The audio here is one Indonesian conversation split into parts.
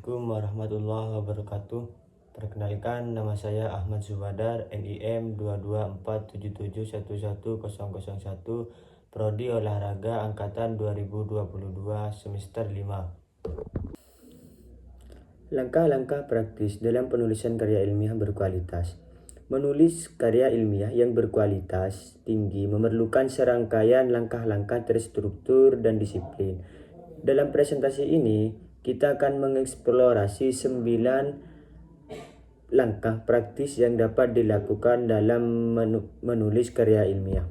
Assalamualaikum warahmatullahi wabarakatuh. Perkenalkan, nama saya Ahmad Subadar, NIM 22477111001, Prodi Olahraga Angkatan 2022 semester 5. Langkah-langkah praktis dalam penulisan karya ilmiah berkualitas. Menulis karya ilmiah yang berkualitas tinggi memerlukan serangkaian langkah-langkah terstruktur dan disiplin. Dalam presentasi ini, kita akan mengeksplorasi 9 langkah praktis yang dapat dilakukan dalam menulis karya ilmiah.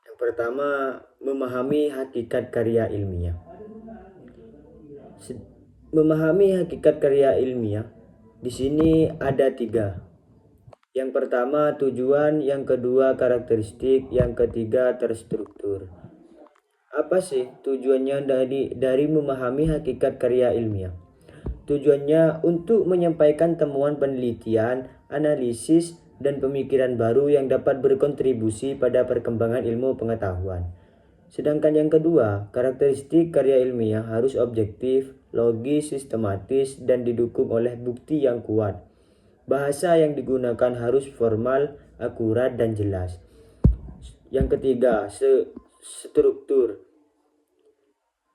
Yang pertama, memahami hakikat karya ilmiah. Memahami hakikat karya ilmiah di sini ada 3. Yang pertama tujuan, yang kedua karakteristik, yang ketiga terstruktur. Apa sih tujuannya dari memahami hakikat karya ilmiah? Tujuannya untuk menyampaikan temuan penelitian, analisis, dan pemikiran baru yang dapat berkontribusi pada perkembangan ilmu pengetahuan. Sedangkan yang kedua, karakteristik karya ilmiah harus objektif, logis, sistematis, dan didukung oleh bukti yang kuat. Bahasa yang digunakan harus formal, akurat, dan jelas. Yang ketiga, struktur.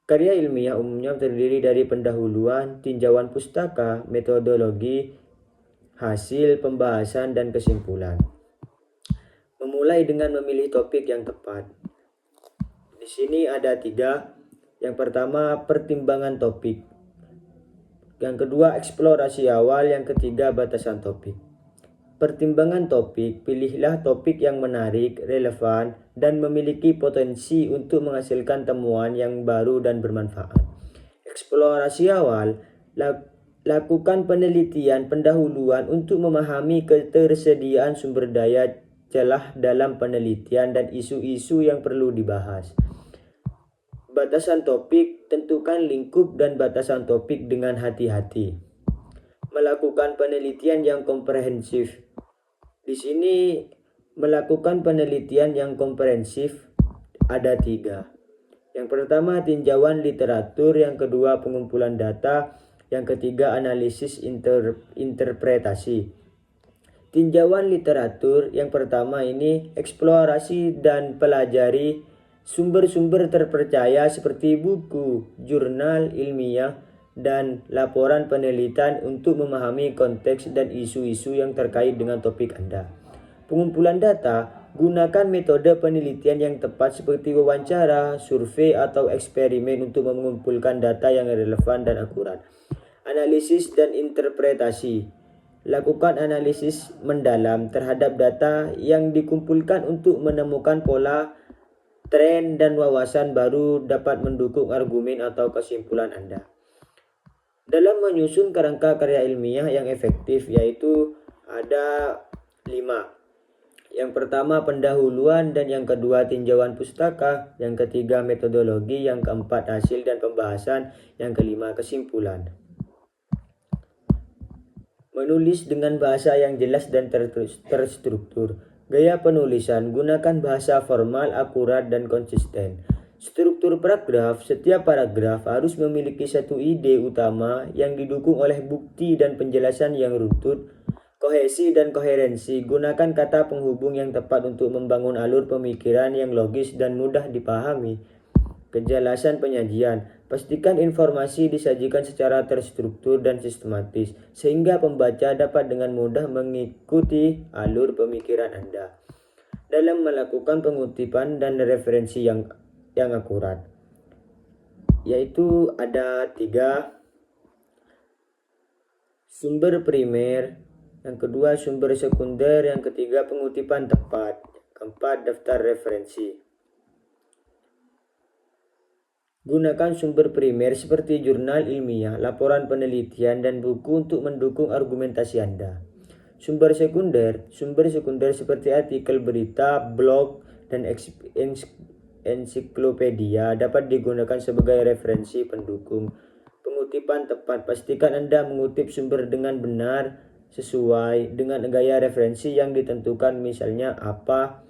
Karya ilmiah umumnya terdiri dari pendahuluan, tinjauan pustaka, metodologi, hasil pembahasan, dan kesimpulan. Memulai dengan memilih topik yang tepat. Di sini ada 3. Yang pertama, pertimbangan topik. Yang kedua, eksplorasi awal. Yang ketiga, batasan topik. Pertimbangan topik, pilihlah topik yang menarik, relevan, dan memiliki potensi untuk menghasilkan temuan yang baru dan bermanfaat. Eksplorasi awal, lakukan penelitian pendahuluan untuk memahami ketersediaan sumber daya, celah dalam penelitian, dan isu-isu yang perlu dibahas. Batasan topik, tentukan lingkup dan batasan topik dengan hati-hati. Melakukan penelitian yang komprehensif. Di sini melakukan penelitian yang komprehensif ada 3. Yang pertama tinjauan literatur, yang kedua pengumpulan data, yang ketiga analisis interpretasi. Tinjauan literatur yang pertama ini eksplorasi dan pelajari sumber-sumber terpercaya seperti buku, jurnal ilmiah, dan laporan penelitian untuk memahami konteks dan isu-isu yang terkait dengan topik Anda. Pengumpulan data, gunakan metode penelitian yang tepat seperti wawancara, survei, atau eksperimen untuk mengumpulkan data yang relevan dan akurat. Analisis dan interpretasi. Lakukan analisis mendalam terhadap data yang dikumpulkan untuk menemukan pola, tren, dan wawasan baru dapat mendukung argumen atau kesimpulan Anda. Dalam menyusun kerangka karya ilmiah yang efektif yaitu ada 5. Yang pertama pendahuluan, dan yang kedua tinjauan pustaka, yang ketiga metodologi, yang keempat hasil dan pembahasan, yang kelima kesimpulan. Menulis dengan bahasa yang jelas dan terstruktur. Gaya penulisan, gunakan bahasa formal, akurat, dan konsisten. Struktur paragraf, setiap paragraf harus memiliki satu ide utama yang didukung oleh bukti dan penjelasan yang runtut. Kohesi dan koherensi, gunakan kata penghubung yang tepat untuk membangun alur pemikiran yang logis dan mudah dipahami. Kejelasan penyajian, pastikan informasi disajikan secara terstruktur dan sistematis sehingga pembaca dapat dengan mudah mengikuti alur pemikiran Anda. Dalam melakukan pengutipan dan referensi yang akurat, yaitu ada 3. Sumber primer, yang kedua sumber sekunder, yang ketiga pengutipan tepat, keempat daftar referensi. Gunakan sumber primer seperti jurnal ilmiah, laporan penelitian, dan buku untuk mendukung argumentasi Anda. Sumber sekunder seperti artikel berita, blog, dan ensiklopedia dapat digunakan sebagai referensi pendukung. Pengutipan tepat, pastikan Anda mengutip sumber dengan benar sesuai dengan gaya referensi yang ditentukan, misalnya APA,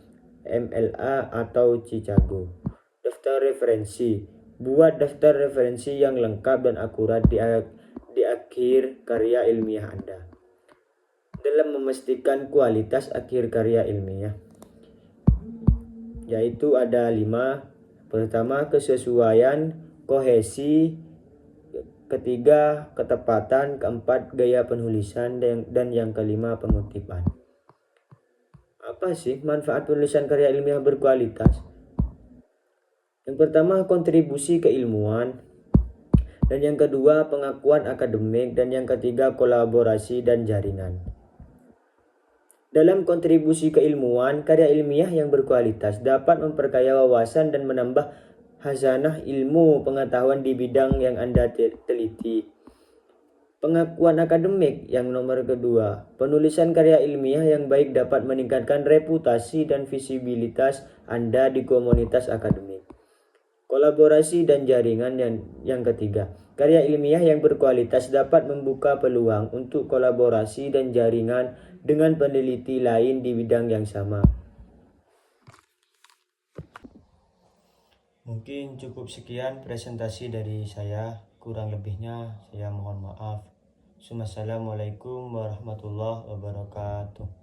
MLA, atau Chicago. Daftar referensi, Buat daftar referensi yang lengkap dan akurat di akhir karya ilmiah Anda. Dalam memastikan kualitas akhir karya ilmiah, yaitu ada 5. Pertama, kesesuaian, kohesi. Ketiga, ketepatan. Keempat, gaya penulisan. Dan yang kelima, pengutipan. Apa sih manfaat penulisan karya ilmiah berkualitas? Yang pertama, kontribusi keilmuan. Dan yang kedua, pengakuan akademik. Dan yang ketiga, kolaborasi dan jaringan. Dalam kontribusi keilmuan, karya ilmiah yang berkualitas dapat memperkaya wawasan dan menambah khazanah ilmu pengetahuan di bidang yang Anda teliti. Pengakuan akademik yang nomor kedua, penulisan karya ilmiah yang baik dapat meningkatkan reputasi dan visibilitas Anda di komunitas akademik. Kolaborasi dan jaringan yang ketiga, karya ilmiah yang berkualitas dapat membuka peluang untuk kolaborasi dan jaringan dengan peneliti lain di bidang yang sama. Mungkin cukup sekian presentasi dari saya, kurang lebihnya saya mohon maaf. Assalamualaikum warahmatullahi wabarakatuh.